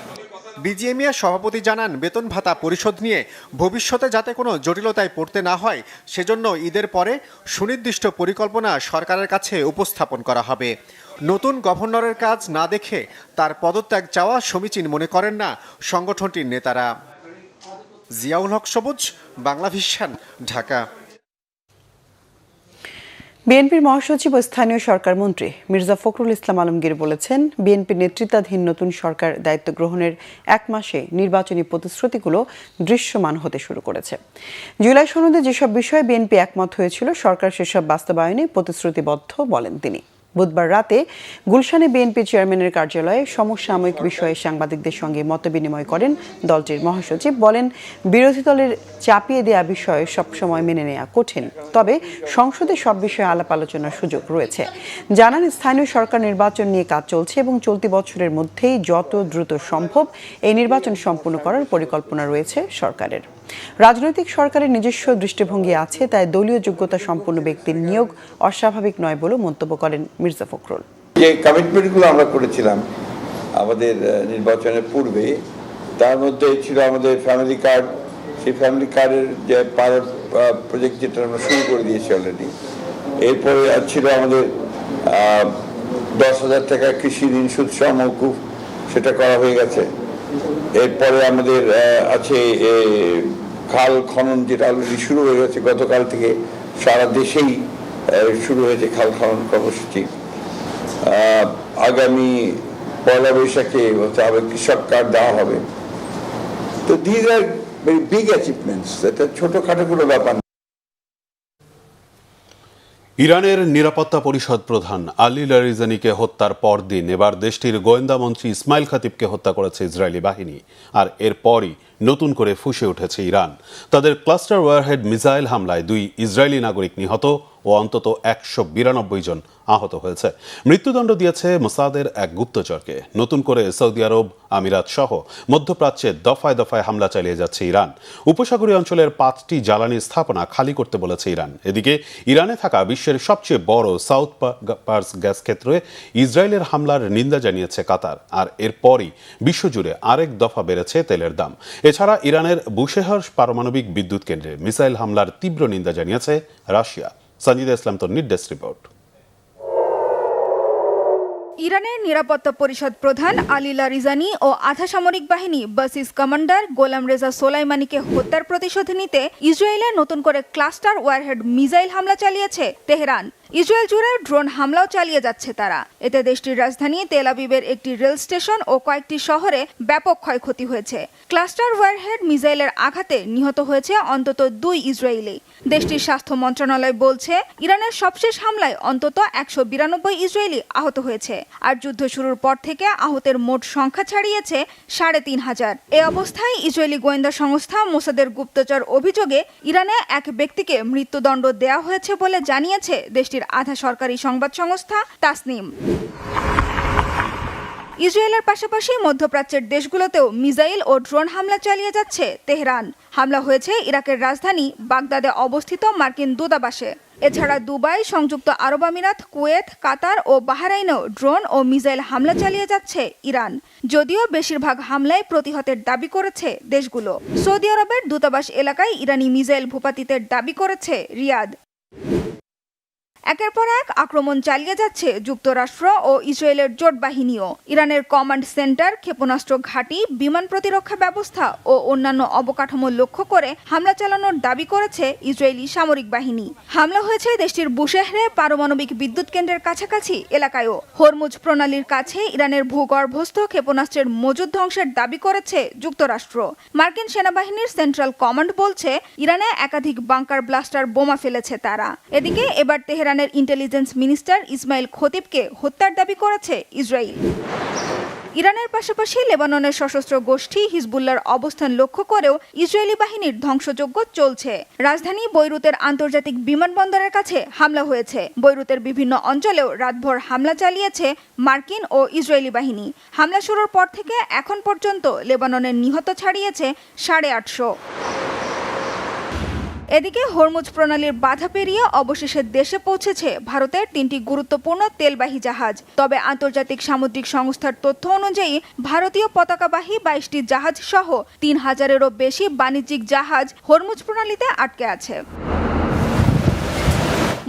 বিজিএমইএ সভাপতি জানান, বেতন ভাতা পরিশোধ নিয়ে ভবিষ্যতে যাতে কোনো জটিলতায় পড়তে না হয়, সেজন্য ঈদের পরে সুনির্দিষ্ট পরিকল্পনা সরকারের কাছে উপস্থাপন করা হবে। নতুন গভর্নরের কাজ না দেখে তার পদত্যাগ চাওয়া সমীচীন মনে করেন না সংগঠনটির নেতারা। জিয়াউল হক সবুজ, বাংলা ভিশন, ঢাকা। বিএনপির মহাসচিব ও স্থানীয় সরকার মন্ত্রী মির্জা ফখরুল ইসলাম আলমগীর বলেছেন, বিএনপি নেতৃত্বাধীন নতুন সরকার দায়িত্ব গ্রহণের এক মাসে নির্বাচনী প্রতিশ্রুতিগুলো দৃশ্যমান হতে শুরু করেছে। জুলাই সনদে যেসব বিষয়ে বিএনপি একমত হয়েছিল, সরকার সেসব বাস্তবায়নে প্রতিশ্রুতিবদ্ধ বলেন তিনি। বুধবার রাতে গুলশানে বিএনপি চেয়ারম্যানের কার্যালয়ে সমসাময়িক বিষয়ে সাংবাদিকদের সঙ্গে মতবিনিময় করেন দলটির মহাসচিব। বলেন, বিরোধী দলের চাপিয়ে দেয়া বিষয় সবসময় মেনে নেওয়া কঠিন, তবে সংসদে সব বিষয়ে আলাপ আলোচনার সুযোগ রয়েছে। জানান, স্থানীয় সরকার নির্বাচন নিয়ে কাজ চলছে এবং চলতি বছরের মধ্যেই যত দ্রুত সম্ভব এই নির্বাচন সম্পন্ন করার পরিকল্পনা রয়েছে সরকারের। রাজনৈতিক সরকারের নিজস্ব দৃষ্টিভঙ্গি আছে, তাই দলীয় যোগ্যতা সম্পন্ন ব্যক্তির নিয়োগ অস্বাভাবিক নয় বলে মন্তব্য করেন মির্জা ফখরুল। যে কমিটমেন্টগুলো আমরা করেছিলাম আমাদের নির্বাচনের পূর্বে, তার মধ্যে ছিল আমাদের ফ্যামিলি কার্ড। সেই ফ্যামিলি কার্ডের যে পাইলট প্রজেক্ট, যেটা আমরা শুরু করে দিয়েছি অলরেডি। এরপরে ছিল আমাদের 10,000 টাকা কৃষি ঋণ সুদ সহ মওকুফ, সেটা করা হয়ে গেছে। এরপরে আমাদের আছে খাল খনন, যেটা অলরেডি শুরু হয়ে গেছে, গতকাল থেকে সারা দেশেই শুরু হয়েছে খাল খনন কর্মসূচি। আগামী 1 বৈশাখে কৃষক কার্ড দেওয়া হবে। তো this are very big achievements, এটা ছোটখাটো কোনো ব্যাপার। ইরানের নিরাপত্তা পরিষদ প্রধান আলী লারিজানিকে হত্যার পরদিন এবার দেশটির গোয়েন্দা মন্ত্রী ইসমাইল খতিবকে হত্যা করেছে ইসরায়েলি বাহিনী। আর এরপরই নতুন করে ফুঁসে উঠেছে ইরান। তাদের ক্লাস্টার ওয়ারহেড মিসাইল হামলায় 2 ইসরায়েলি নাগরিক নিহত ও অন্তত 192 জন আহত হয়েছে। মৃত্যুদণ্ড দিয়েছে মোসাদের এক গুপ্তচরকে। নতুন করে সৌদি আরব, আমিরাত সহ মধ্যপ্রাচ্যে দফায় দফায় হামলা চালিয়ে যাচ্ছে ইরান। উপসাগরীয় অঞ্চলের 5টি জ্বালানি স্থাপনা খালি করতে বলেছে ইরান। এদিকে ইরানে থাকা বিশ্বের সবচেয়ে বড় সাউথ পার্স গ্যাস ক্ষেত্রে ইসরায়েলের হামলার নিন্দা জানিয়েছে কাতার। আর এরপরই বিশ্বজুড়ে আরেক দফা বেড়েছে তেলের দাম। এছাড়া ইরানের বুশেহর পারমাণবিক বিদ্যুৎ কেন্দ্রে মিসাইল হামলার তীব্র নিন্দা জানিয়েছে রাশিয়া। সঞ্জিদা ইসলাম তন্নির ডেস্ক রিপোর্ট। ইরানের নিরাপত্তা পরিষদ প্রধান আলী লারিজানি ও আধা সামরিক বাহিনী বাসিস কমান্ডার গোলাম রেজা সোলাইমানিকে হত্যার প্রতিশোধ নিতে ইসরায়েলে নতুন করে ক্লাস্টার ওয়ারহেড মিসাইল হামলা চালিয়েছে তেহরান। ইসরায়েল জুড়ে ড্রোন হামলাও চালিয়ে যাচ্ছে তারা। এতে দেশটির রাজধানী তেল আবিবের একটি রেল স্টেশন ও কয়েকটি শহরে ব্যাপক ক্ষয়ক্ষতি হয়েছে। ক্লাস্টার ওয়ারহেড মিসাইলের আঘাতে নিহত হয়েছে অন্তত 2 ইসরায়েলি। দেশটির স্বাস্থ্য মন্ত্রণালয় বলছে, ইরানের সবশেষ হামলায় অন্তত 192 ইসরায়েলি আহত হয়েছে। আর যুদ্ধ শুরুর পর থেকে আহতের মোট সংখ্যা ছাড়িয়েছে 3,500। এ অবস্থায় ইসরায়েলি গোয়েন্দা সংস্থা মোসাদের গুপ্তচর অভিযোগে ইরানে এক ব্যক্তিকে মৃত্যুদণ্ড দেওয়া হয়েছে বলে জানিয়েছে দেশটির আধা সরকারি সংবাদ সংস্থা তাসনিম। ইসরায়েলের পাশাপাশি মধ্যপ্রাচ্যের দেশগুলোতেও মিসাইল ও ড্রোন হামলা চালিয়ে যাচ্ছে তেহরান। হামলা হয়েছে ইরাকের রাজধানী বাগদাদে অবস্থিত মার্কিন দূতাবাসে। এছাড়া দুবাই, সংযুক্ত আরব আমিরাত, কুয়েত, কাতার ও বাহরাইনেও ড্রোন ও মিসাইল হামলা চালিয়ে যাচ্ছে ইরান। যদিও বেশিরভাগ হামলায় প্রতিহতের দাবি করেছে দেশগুলো। সৌদি আরবের দূতাবাস এলাকায় ইরানি মিসাইল ভূপাতিতের দাবি করেছে রিয়াদ। একের পর এক আক্রমণ চালিয়ে যাচ্ছে যুক্তরাষ্ট্র ও ইসরায়েলের জোট বাহিনীও। ইরানের কমান্ড সেন্টার, ক্ষেপণাস্ত্র ঘাঁটি, বিমান প্রতিরক্ষা ব্যবস্থা ও অন্যান্য অবকাঠামো লক্ষ্য করে হামলা চালানোর দাবি করেছে ইসরায়েলি সামরিক বাহিনী। হামলা হয়েছে দেশটির বুশেহরে পারমাণবিক বিদ্যুৎ কেন্দ্রের কাছাকাছি এলাকায়ও। হরমুজ প্রণালীর কাছে ইরানের ভূগর্ভস্থ ক্ষেপণাস্ত্রের মজুদ ধ্বংসের দাবি করেছে যুক্তরাষ্ট্র। মার্কিন সেনাবাহিনীর সেন্ট্রাল কমান্ড বলছে, ইরানে একাধিক বাংকার ব্লাস্টার বোমা ফেলেছে তারা। এদিকে এবার তেহরানের ইন্টেলিজেন্স মিনিস্টার ইসমাইল খতিবকে হত্যার দাবি করেছে ইসরায়েল। ইরানের পাশাপাশি লেবাননের সশস্ত্র গোষ্ঠী হিজবুল্লাহর অবস্থান লক্ষ্য করেও ইসরায়েলি বাহিনীর ধ্বংসযজ্ঞ চলছে। রাজধানী বৈরুতের আন্তর্জাতিক বিমানবন্দরের কাছে হামলা হয়েছে। বৈরুতের বিভিন্ন অঞ্চলেও রাতভর হামলা চালিয়েছে মার্কিন ও ইসরায়েলি বাহিনী। হামলা শুরুর পর থেকে এখন পর্যন্ত লেবাননের নিহত ছাড়িয়েছে 850। এদিকে হরমুজ প্রণালীর বাধা পেরিয়ে অবশেষে দেশে পৌঁছেছে ভারতের 3টি গুরুত্বপূর্ণ তেলবাহী জাহাজ। তবে আন্তর্জাতিক সামুদ্রিক সংস্থার তথ্য অনুযায়ী ভারতীয় পতাকাবাহী 22টি জাহাজ সহ 3000-এরও বেশি বাণিজ্যিক জাহাজ হরমুজ প্রণালীতে আটকে আছে।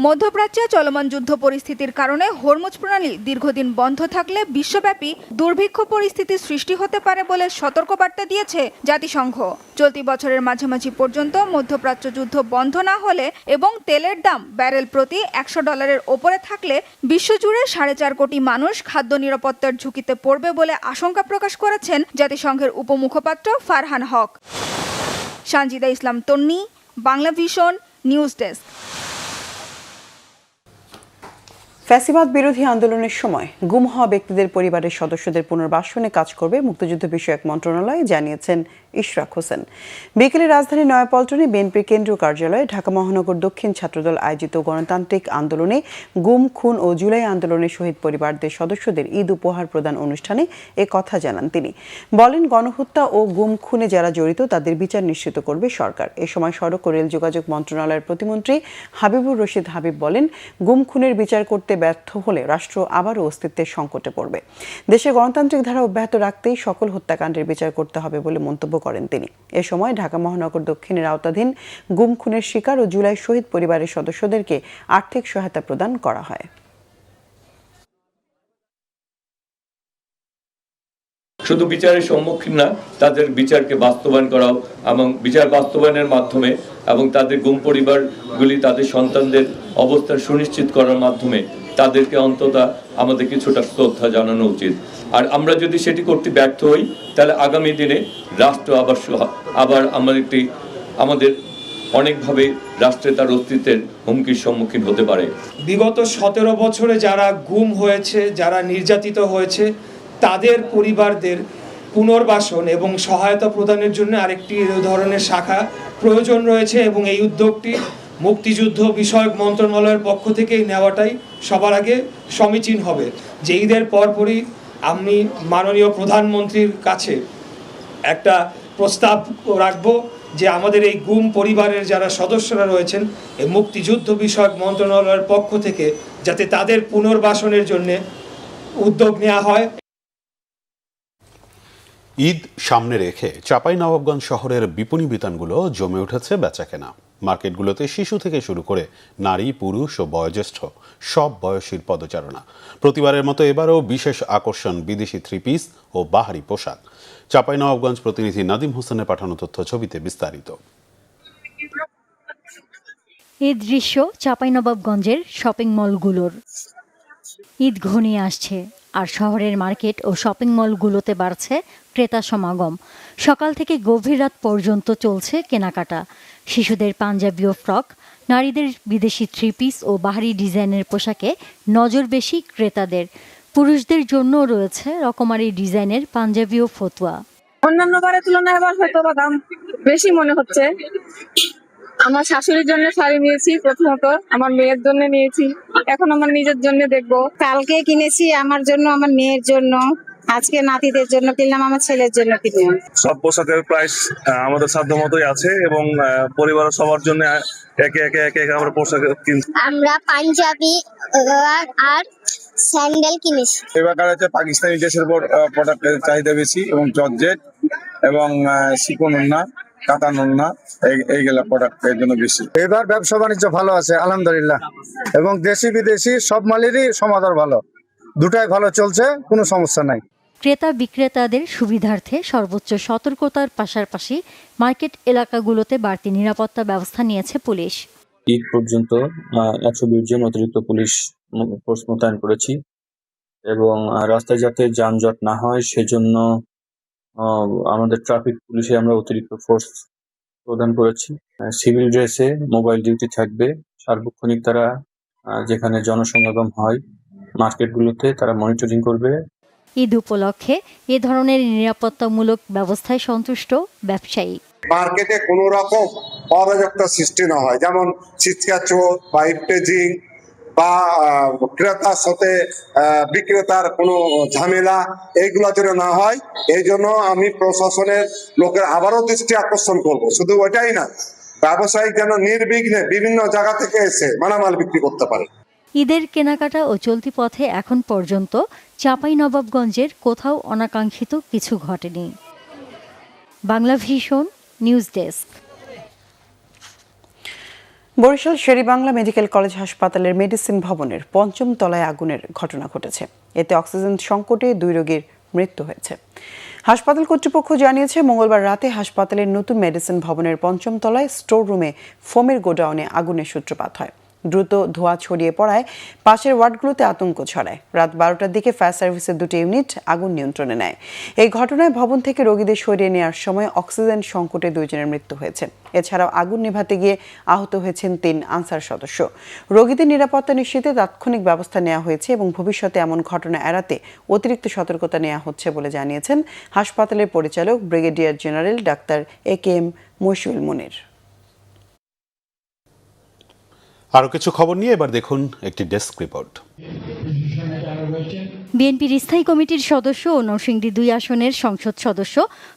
মধ্যপ্রাচ্যে চলমান যুদ্ধ পরিস্থিতির কারণে হরমুজ প্রণালী দীর্ঘদিন বন্ধ থাকলে বিশ্বব্যাপী দুর্ভিক্ষ পরিস্থিতি সৃষ্টি হতে পারে বলে সতর্কবার্তা দিয়েছে জাতিসংঘ। চলতি বছরের মাঝামাঝি পর্যন্ত মধ্যপ্রাচ্য যুদ্ধ বন্ধ না হলে এবং তেলের দাম ব্যারেল প্রতি $100 ওপরে থাকলে বিশ্বজুড়ে 4.5 কোটি মানুষ খাদ্য নিরাপত্তার ঝুঁকিতে পড়বে বলে আশঙ্কা প্রকাশ করেছেন জাতিসংঘের উপমুখপাত্র ফারহান হক। সানজিদা ইসলাম তন্নি, বাংলা ভিশন, নিউজ ডেস্ক। ফ্যাসিবাদ বিরোধী আন্দোলনের সময় গুম হওয়া ব্যক্তিদের পরিবারের সদস্যদের পুনর্বাসনে কাজ করবে মুক্তিযুদ্ধ বিষয়ক মন্ত্রণালয়, জানিয়েছেন ইশরাক হোসেন। বিকেলে রাজধানীর নয়াপল্টনে বিএনপির কেন্দ্রীয় কার্যালয়ে ঢাকা মহানগর দক্ষিণ ছাত্রদল আয়োজিত গণতান্ত্রিক আন্দোলনে গুম, খুন ও জুলাই আন্দোলনের শহীদ পরিবারদের সদস্যদের ঈদ উপহার প্রদান অনুষ্ঠানে এ কথা জানান তিনি। বলেন, গণহত্যা ও গুম খুনে যারা জড়িত তাদের বিচার নিশ্চিত করবে সরকার। এ সময় সড়ক ও রেল যোগাযোগ মন্ত্রণালয়ের প্রতিমন্ত্রী হাবিবুর রশিদ হাবিব বলেন, গুম খুনের বিচার করতে ব্যর্থ হলে রাষ্ট্র আবারও অস্তিত্বের সংকটে পড়বে। দেশে গণতান্ত্রিক ধারা অব্যাহত রাখতেই সকল হত্যাকাণ্ডের বিচার করতে হবে বলে মন্তব্য করেন তিনি। এ সময় ঢাকা মহানগর দক্ষিণের আওতাধীন গুম খুনের শিকার ও জুলাই শহীদ পরিবারের সদস্যদেরকে আর্থিক সহায়তা প্রদান করা হয়। শুধু বিচারের সম্মুখীন না, তাদের বিচারকে বাস্তবায়ন করাও এবং বিচার বাস্তবায়নের মাধ্যমে এবং তাদের গুম পরিবারগুলি তাদের সন্তানদের অবস্থান সুনিশ্চিত করার মাধ্যমে তাদেরকে অন্তত আমাদের কিছুটা শ্রদ্ধা জানানো উচিত। আর আমরা যদি সেটি করতে ব্যর্থ হই তাহলে আগামী দিনে রাষ্ট্র আবার আমাদের অনেকভাবে রাষ্ট্রে তার অস্তিত্বের হুমকির সম্মুখীন হতে পারে। বিগত 17 বছরে যারা গুম হয়েছে, যারা নির্যাতিত হয়েছে, তাদের পরিবারদের পুনর্বাসন এবং সহায়তা প্রদানের জন্য আরেকটি ধরনের শাখা প্রয়োজন রয়েছে এবং এই উদ্যোগটি মুক্তিযুদ্ধ বিষয়ক মন্ত্রণালয়ের পক্ষ থেকেই নেওয়াটাই সবার আগে সমীচীন হবে। যে ঈদের পরপরই আমি মাননীয় প্রধানমন্ত্রীর কাছে একটা প্রস্তাব রাখব যে আমাদের এই গুম পরিবারের যারা সদস্যরা রয়েছেন এই মুক্তিযুদ্ধ বিষয়ক মন্ত্রণালয়ের পক্ষ থেকে যাতে তাদের পুনর্বাসনের জন্য উদ্যোগ নেওয়া হয়। ঈদ সামনে রেখে চাঁপাইনবাবগঞ্জ শহরের বিপণী বিতানগুলো জমে উঠেছে বেচাকেনা। মার্কেটগুলোতে শিশু থেকে শুরু করে নারী, পুরুষ ও বয়োজ্যেষ্ঠ সব বয়সীর পদচারণা। প্রতিবারের মতো এবারও বিশেষ আকর্ষণ বিদেশি 3 পিস ও বাহারি পোশাক। চাঁপাইনবাবগঞ্জ প্রতিনিধি নাদিম হোসেনের পাঠানো তথ্য ছবিতে বিস্তারিত। এই দৃশ্য চাঁপাইনবাবগঞ্জের শপিং মলগুলোর। ঈদ ঘনিয়ে আসছে আর শহরের মার্কেট ও শপিং মলগুলোতে বাড়ছে ক্রেতা সমাগম। সকাল থেকে গভীর রাত পর্যন্ত চলছে কেনাকাটা। শিশুদের পাঞ্জাবি ও ফ্রক, নারীদের বিদেশি 3 পিস ও বাহারি ডিজাইনের পোশাকে নজর বেশি ক্রেতাদের। পুরুষদের জন্য রয়েছে রকমারি ডিজাইনের পাঞ্জাবি ও ফতুয়া। অন্যান্য বারের তুলনায় এবার হয়তো দাম বেশি মনে হচ্ছে। আমার শাশুড়ির জন্য শাড়ি নিয়েছি, প্রথমত আমার মেয়ের জন্য নিয়েছি, এখন আমার নিজের জন্য দেখবো। কালকে কিনেছি আমার জন্য, আমার মেয়ের জন্য, আজকে নাতিদের জন্য কিনলাম, আমার ছেলের জন্য কিনলাম। সব পোশাকের প্রাইস আমাদের সাধ্য মতোই আছে এবং পরিবারের সবার জন্য একে একে আমরা পোশাক কিনছি। আমরা পাঞ্জাবি আর স্যান্ডেল কিনেছি। এবার হচ্ছে পাকিস্তানি ড্রেসের প্রোডাক্টের চাহিদা বেশি এবং জর্জেট এবং শিকন ওড়না, কাতান ওড়না এইগুলা প্রোডাক্টের জন্য বেশি। এবার ব্যবসা বাণিজ্য ভালো আছে আলহামদুলিল্লাহ, এবং দেশি বিদেশি সব মালেরই সমাদর ভালো, দুটাই ভালো চলছে, কোনো সমস্যা নাই। ক্রেতা বিক্রেতাদের সুবিধার্থে সর্বোচ্চ সতর্কতার পাশাপাশি মার্কেট এলাকাগুলোতে বাড়তি নিরাপত্তা ব্যবস্থা নিয়েছে পুলিশ। ঈদ পর্যন্ত 120 জন অতিরিক্ত পুলিশ ফোর্স মোতায়েন করেছি এবং রাস্তায় যাতে যানজট না হয় সেজন্য আমাদের ট্রাফিক পুলিশে আমরা অতিরিক্ত ফোর্স প্রদান করেছি। সিভিল ড্রেসে মোবাইল ডিউটি থাকবে, সার্বক্ষণিক তারা যেখানে জনসমাগম হয় মার্কেটগুলোতে তারা মনিটরিং করবে। ঈদ উপলক্ষে এ ধরনের নিরাপত্তামূলক ব্যবস্থায় সন্তুষ্ট ব্যবসায়ী। মার্কেটে কোনো রকম অরাজকতা সৃষ্টি না হয়, যেমন চিৎকারচোর বা ইফটেজিং বা ক্রেতার সাথে বিক্রেতার কোনো ঝামেলা এইগুলো যেন না হয়, এই জন্য আমি প্রশাসনের লোকের আবারও দৃষ্টি আকর্ষণ করব। শুধু ওইটাই না, ব্যবসায়িক যেন নির্বিঘ্নে বিভিন্ন জায়গা থেকে এসে মালামাল বিক্রি করতে পারে। ঈদের কেনাকাটা ও চলতি পথে এখন পর্যন্ত চাঁপাইনবাবগঞ্জের কোথাও অনাকাঙ্ক্ষিত কিছু ঘটেনি। Bangla vision, news desk. Barishal Sher-e-Bangla medical college হাসপাতালের মেডিসিন ভবনের ৫ম তলায় আগুনের ঘটনা ঘটেছে। এতে অক্সিজেন সংকটে 2 রোগীর মৃত্যু হয়েছে। হাসপাতাল কর্তৃপক্ষ জানিয়েছে, মঙ্গলবার রাতে হাসপাতালের নতুন মেডিসিন ভবনের ৫ম তলায় স্টোর রুমে ফোমের গোডাউনে আগুনের সূত্রপাত হয়। দ্রুত ধোঁয়া ছড়িয়ে পড়ায় পাশের ওয়ার্ডগুলোতে আতঙ্ক ছড়ায়। রাত 12টার দিকে ফায়ার সার্ভিসের 2টি ইউনিট আগুন নিয়ন্ত্রণে নেয়। এই ঘটনায় ভবন থেকে রোগীদের সরিয়ে নেওয়ার সময় অক্সিজেন সংকটে 2 জনের মৃত্যু হয়েছে। এছাড়াও আগুন নেভাতে গিয়ে আহত হয়েছেন 3 আনসার সদস্য। রোগীদের নিরাপত্তা নিশ্চিতে তাৎক্ষণিক ব্যবস্থা নেওয়া হয়েছে এবং ভবিষ্যতে এমন ঘটনা এড়াতে অতিরিক্ত সতর্কতা নেওয়া হচ্ছে বলে জানিয়েছেন হাসপাতালের পরিচালক brigadier general doctor AKM Moshiul Munir. আরো কিছু খবর নিয়ে এবার দেখুন একটি ডেস্ক রিপোর্ট। বিএনপির স্থায়ী কমিটির সদস্য ও নরসিংদী 2 আসনের সংসদ সদস্য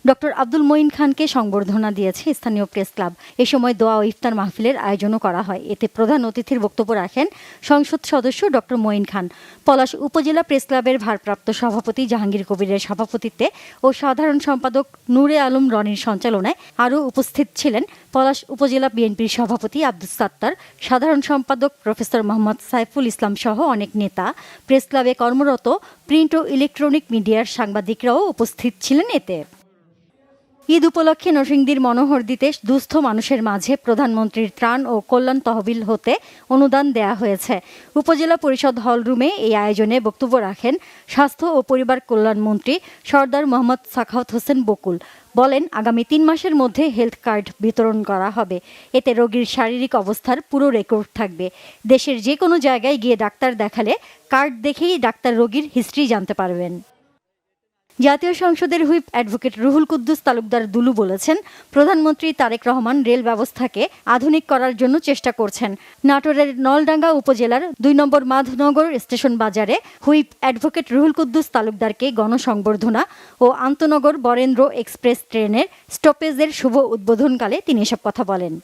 ডক্টর আব্দুল মঈন খানকে সংবর্ধনা দিয়েছে স্থানীয় প্রেস ক্লাব। এ সময় দোয়া ও ইফতার মাহফিলের আয়োজনও করা হয়। এতে প্রধান অতিথির বক্তব্য রাখেন সংসদ সদস্য ডক্টর মঈন খান। পলাশ উপজেলা প্রেস ক্লাবের ভারপ্রাপ্ত সভাপতি জাহাঙ্গীর কবিরের সভাপতিত্বে ও সাধারণ সম্পাদক নূরে আলম রনির সঞ্চালনায় আরও উপস্থিত ছিলেন পলাশ উপজেলা বিএনপির সভাপতি আব্দুস সাত্তার, সাধারণ সম্পাদক প্রফেসর মোহাম্মদ সাইফুল ইসলাম সহ অনেক নেতা, প্রেস ক্লাবে কর্মরত প্রিন্ট ও ইলেকট্রনিক মিডিয়ার সাংবাদিকরাও উপস্থিত ছিলেন। এতে ঈদ উপলক্ষে নরসিংদীর মনোহরদীতে দুস্থ মানুষের মাঝে প্রধানমন্ত্রীর ত্রাণ ও কল্যাণ তহবিল হতে অনুদান দেয়া হয়েছে। উপজেলা পরিষদ হল রুমে এই আয়োজনে বক্তব্য রাখেন স্বাস্থ্য ও পরিবার কল্যাণ মন্ত্রী সরদার মোহাম্মদ সাখাওয়াত হোসেন বকুল। বলেন, আগামী 3 মাসের মধ্যে হেলথ কার্ড বিতরণ করা হবে। এতে রোগীর শারীরিক অবস্থার পুরো রেকর্ড থাকবে। দেশের যে কোনো জায়গায় গিয়ে ডাক্তার দেখালে কার্ড দেখেই ডাক্তার রোগীর হিস্ট্রি জানতে পারবেন। জাতীয় সংসদের হুইপ অ্যাডভোকেট রুহুল কুদ্দুস তালুকদার দুলু বলেছেন, প্রধানমন্ত্রী তারেক রহমান রেল ব্যবস্থাকে আধুনিক করার জন্য চেষ্টা করছেন। নাটোরের নলডাঙ্গা উপজেলার 2 নম্বর মাধনগর স্টেশন বাজারে হুইপ অ্যাডভোকেট রুহুল কুদ্দুস তালুকদারকে গণসংবর্ধনা ও আন্তনগর বরেন্দ্র এক্সপ্রেস ট্রেনের স্টপেজের শুভ উদ্বোধনকালে তিনি এসব কথা বলেন।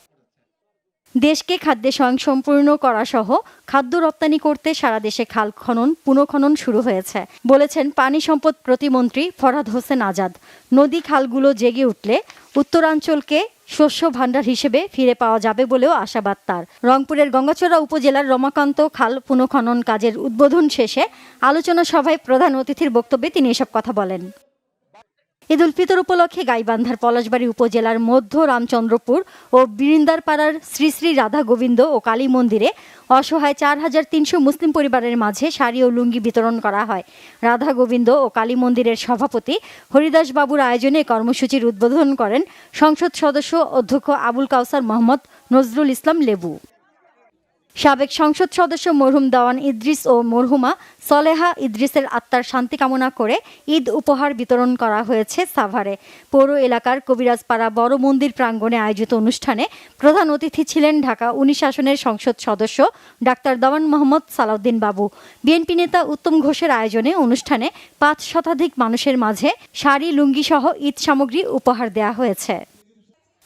দেশকে খাদ্যে স্বয়ংসম্পূর্ণ করা সহ খাদ্য রপ্তানি করতে সারা দেশে খাল খনন পুনঃখনন শুরু হয়েছে বলেছেন পানি সম্পদ প্রতিমন্ত্রী ফরহাদ হোসেন আজাদ। নদী খালগুলো জেগে উঠলে উত্তরাঞ্চলকে শস্য ভাণ্ডার হিসেবে ফিরে পাওয়া যাবে বলেও আশাবাদ তার। রংপুরের গঙ্গাচড়া উপজেলার রমাকান্ত খাল পুনঃখনন কাজের উদ্বোধন শেষে আলোচনা সভায় প্রধান অতিথির বক্তব্যে তিনি এসব কথা বলেন। ঈদ উল ফিতর উপলক্ষে গাইবান্ধার পলাশবাড়ী উপজেলার মধ্য রামচন্দ্রপুর ও বৃন্দারপাড়ার শ্রী শ্রী রাধা গোবিন্দ ও কালী মন্দিরে অসহায় 4300 মুসলিম পরিবারের মাঝে শাড়ি ও লুঙ্গি বিতরণ করা হয়। রাধা গোবিন্দ ও কালী মন্দিরের সভাপতি হরিদাস বাবুর আয়োজনে কর্মসূচির উদ্বোধন করেন সংসদ সদস্য অধ্যক্ষ আবুল কাউসার মোহাম্মদ নজরুল ইসলাম লেবু। সাবেক সংসদ সদস্য মরহুম দেওয়ান ইদ্রিস ও মরহুমা সলেহা ইদ্রিসের আত্মার শান্তি কামনা করে ঈদ উপহার বিতরণ করা হয়েছে সাভারে। পৌর এলাকার কবিরাজপাড়া বড় মন্দির প্রাঙ্গণে আয়োজিত অনুষ্ঠানে প্রধান অতিথি ছিলেন ঢাকা 19 আসনের সংসদ সদস্য ডাক্তার দেওয়ান মোহাম্মদ সালাউদ্দিন বাবু। বিএনপি নেতা উত্তম ঘোষের আয়োজনে অনুষ্ঠানে 5 শতাধিক মানুষের মাঝে শাড়ি লুঙ্গি সহ ঈদ সামগ্রী উপহার দেওয়া হয়েছে।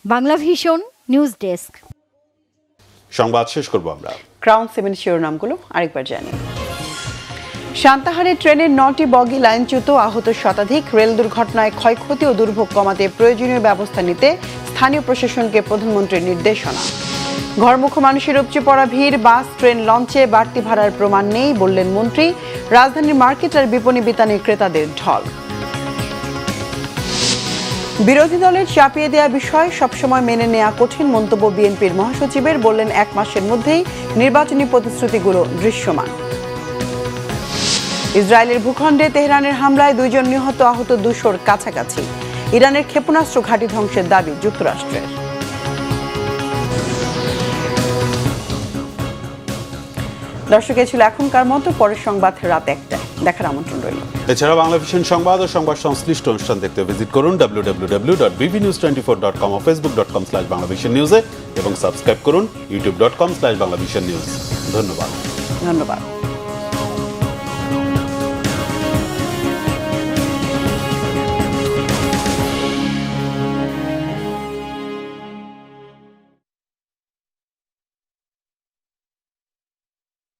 Bangla vision news desk. সংবাদ শেষ করব আমরা। ক্রাউন 7 শিরোনামগুলো আরেকবার জানি। সান্তাহারে ট্রেনের 9টি বগি লাইনচ্যুত, আহত শতাধিক। রেল দুর্ঘটনায় ক্ষয়ক্ষতি ও দুর্ভোগ কমাতে প্রয়োজনীয় ব্যবস্থা নিতে স্থানীয় প্রশাসনকে প্রধানমন্ত্রীর নির্দেশনা। ঘরমুখো মানুষের উপচে পড়া ভিড়, বাস ট্রেন লঞ্চে বাড়তি ভাড়ার প্রমাণ নেই বললেন মন্ত্রী। রাজধানীর মার্কেট আর বিপণী বিতানে ক্রেতাদের ঢল। বিরোধী দলের চাপিয়ে দেওয়া বিষয় সবসময় মেনে নেওয়া কঠিন মন্তব্য বিএনপির মহাসচিবের, বললেন 1 মাসের মধ্যেই নির্বাচনী প্রতিশ্রুতিগুলো দৃশ্যমান। ইসরায়েলের ভূখণ্ডে তেহরানের হামলায় 2 জন নিহত, আহত 200-র কাছাকাছি। ইরানের ক্ষেপণাস্ত্র ঘাঁটি ধ্বংসের দাবি যুক্তরাষ্ট্রের। দর্শক, এ ছিল এখনকার মতো। পরের সংবাদ রাত 1টায় দেখার আমন্ত্রণ রইল। এছাড়া বাংলা ভিশন সংবাদ ও সংবাদ সংশ্লিষ্ট অনুষ্ঠান দেখতে ভিজিট করুন www.bbnews24.com ও facebook.com/banglavisionnews এবং সাবস্ক্রাইব করুন youtube.com/banglavisionnews। ধন্যবাদ।